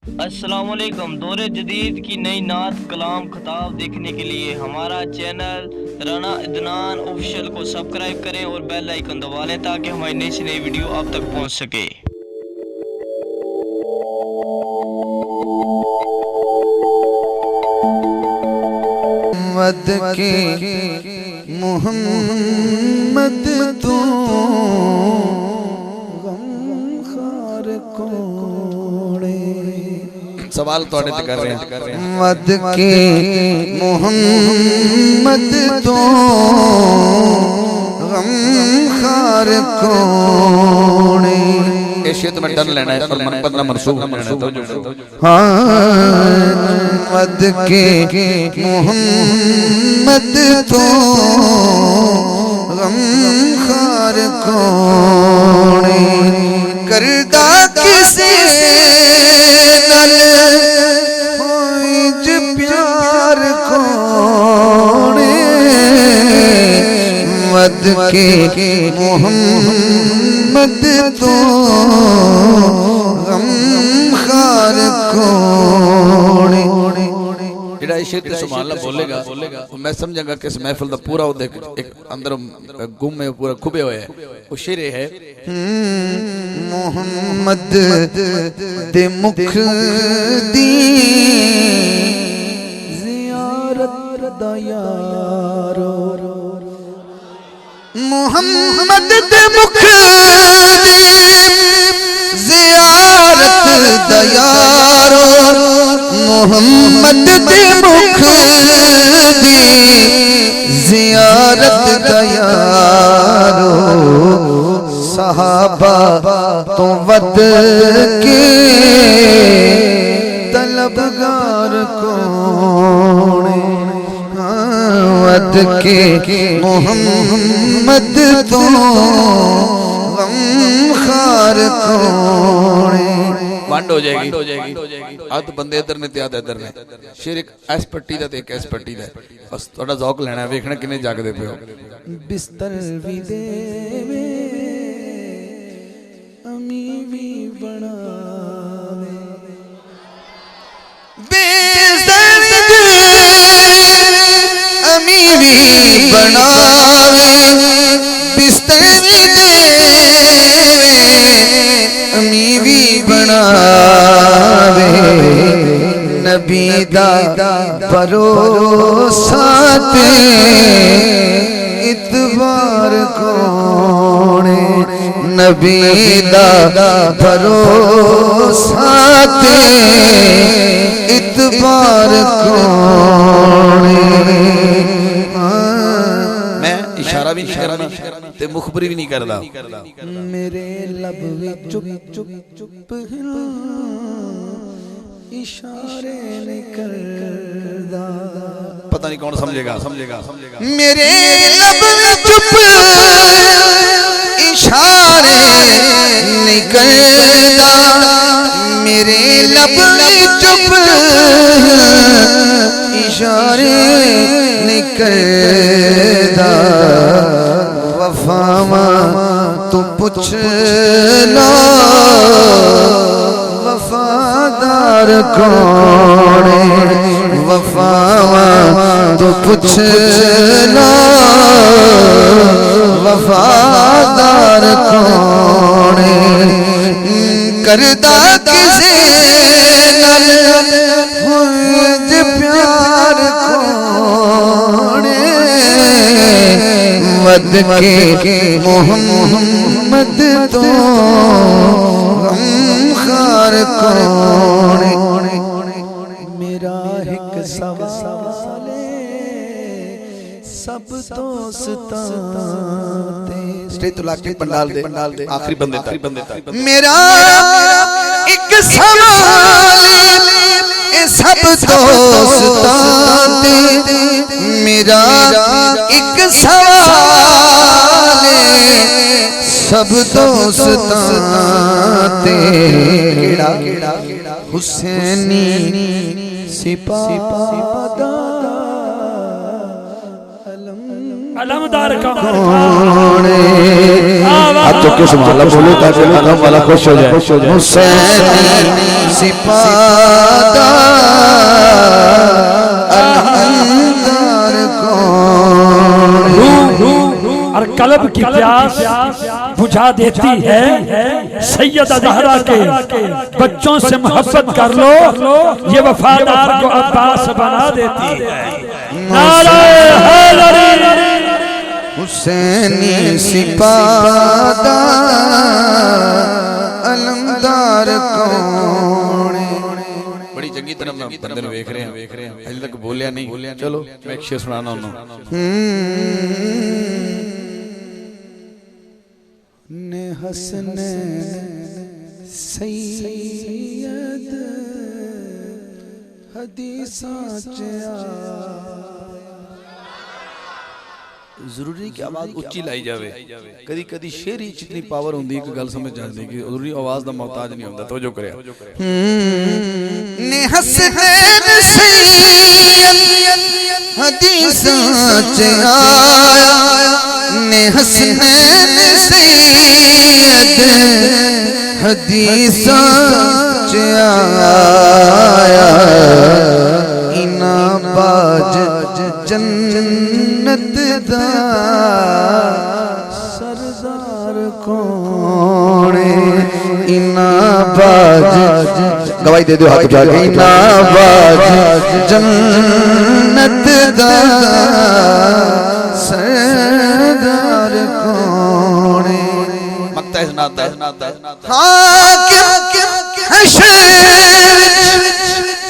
अस्सलामुअलैकुम। दौरे जदीद की नई नात कलाम खताब देखने के लिए हमारा चैनल राना अदनान ऑफिशियल को सब्सक्राइब करें और बेल आइकन दबा लें ताकि हमारी नई से नई वीडियो आप तक पहुंच सके। मद के मोहम्मद तू गमखार कोणे सवाल तो कर रहे हैं। मद के मोहम्मद तू गमखार कोणे एशिया में डर लेना है और मन पर ना मनसूख हाँ मद के मोहम्मद तो गमखार कोणे करदा किसे नल होई ज प्यार कोणे मद के मोहम्मद तो गमखार कोणे जेड़ा इशे ते सुभान अल्लाह बोलेगा मैं समझांगा कि इस महफिल दा पूरा एक अंदर गुम में पूरा खुबे होया है। वो शेर है मोहम्मद दे मुख दी ज़ियारत दा यारो मोहम्मद दे मुख दी ज़ियारत दा यारो मोहम्मद दे मुख दी ज़ियारत दा यारो सहाबा तो वद के तलबगार कोणे वद के मोहम्मद तो गमखार कोणे वंड हो जाएगी। आद बंदे इधर ने ते आद इधर ने शेर एक एस पट्टी दा ते एक एस पट्टी दा बस थोड़ा ज़ौक लेना है देखना किने जागदे पे हो। बिस्तर भी देवे अमी भी बनावे बिस्तर भी देवे अमी भी बनावे बिस्तर भी देवे अमी भी बनावे नबी दा भरोसा ते इतबार कोणे नबी दा भरोसा ते इतबार कोणे मैं इशारा भी नहीं करना ते मुखबरी भी नहीं करदा मेरे लब विच चुप चुप चुप इशारे नहीं करदा पता नहीं कौन समझेगा मेरे लब विच चुप इशारे नहीं करदा मेरे लब विच चुप इशारे नहीं करदा वफावा तू पुछ ला वफादार कोणे वफावा तू पुछ ला वफादार कोणे करदा किसे नल होए ज प्यार कोणे मद के मोहम्मद तो गमखार कोणे मेरा एक सवाल सब दोस्तां स्टेज तो लाके पंडाल दे आखिरी बंदे तक मेरा एक सवाल सब दोस्तां मेरा एक सवाल सब दोस्तां केड़ा हुसैनी सिपादा अलम अलमदार कौन है आप तो किस माला बोले ताकि अलम वाला खुश हो जाए हुसैनी सिपादा अलमदार कौन और कल्ब की प्यास बुझा देती है सैयदा ज़हरा के बच्चों से मोहब्बत कर लो ये वफादार को अब्बास बना देती है। नारे हैदरी हुसैनी सिपादा अलमदार कौन बड़ी चंगी तरह बंदे ਨੂੰ ਵੇਖ ਰਹੇ ਹਾਂ ਅਜੇ ਤੱਕ ਬੋਲਿਆ ਨਹੀਂ ਚਲੋ ਮੈਂ ਇੱਕ ਸ਼ੇਰ ਸੁਣਾਣਾ ਉਹਨੂੰ ने हसने सैयद हदीसां च ਜ਼ਰੂਰੀ ਨਹੀਂ ਕਿ ਆਵਾਜ਼ ਉੱਚੀ ਲਾਈ ਜਾਵੇ ਕਦੀ ਕਦੀ ਸ਼ੇਰ ਹੀ ਇਤਨੀ ਪਾਵਰ ਹੁੰਦੀ ਹੈ ਕਿ ਗੱਲ ਸਮਝ ਜਾਂਦੀ ਕਿ ਜ਼ਰੂਰੀ ਆਵਾਜ਼ ਦਾ ਮੁਹਤਾਜ ਨਹੀਂ ਹੁੰਦਾ ਤਵੱਜੋ ਕਰਿਆ ने हसनैन सैयद हदीसां च आया ने हसनैन सैयद हदीसां च आया इना बाज जन्नत दा सरदार कौन इना बाज गवाही दे दो हाथ उठा के इना बाज जन्नत दा सरदार कौन मकता है सुनाता है हाकिम हशर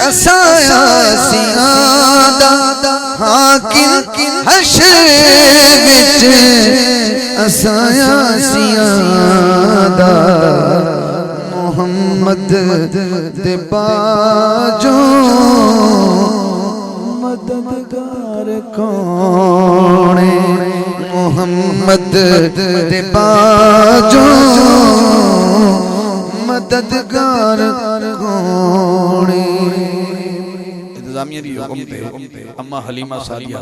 असाया सियादा हाकिम हशर विच असाया सियादा मोहम्मद दे बाजो मददगार कौन मोहम्मद दे बाजो मददगार कौन इंतजामिया दी हुक्म ते अम्मा हलीमा सालिया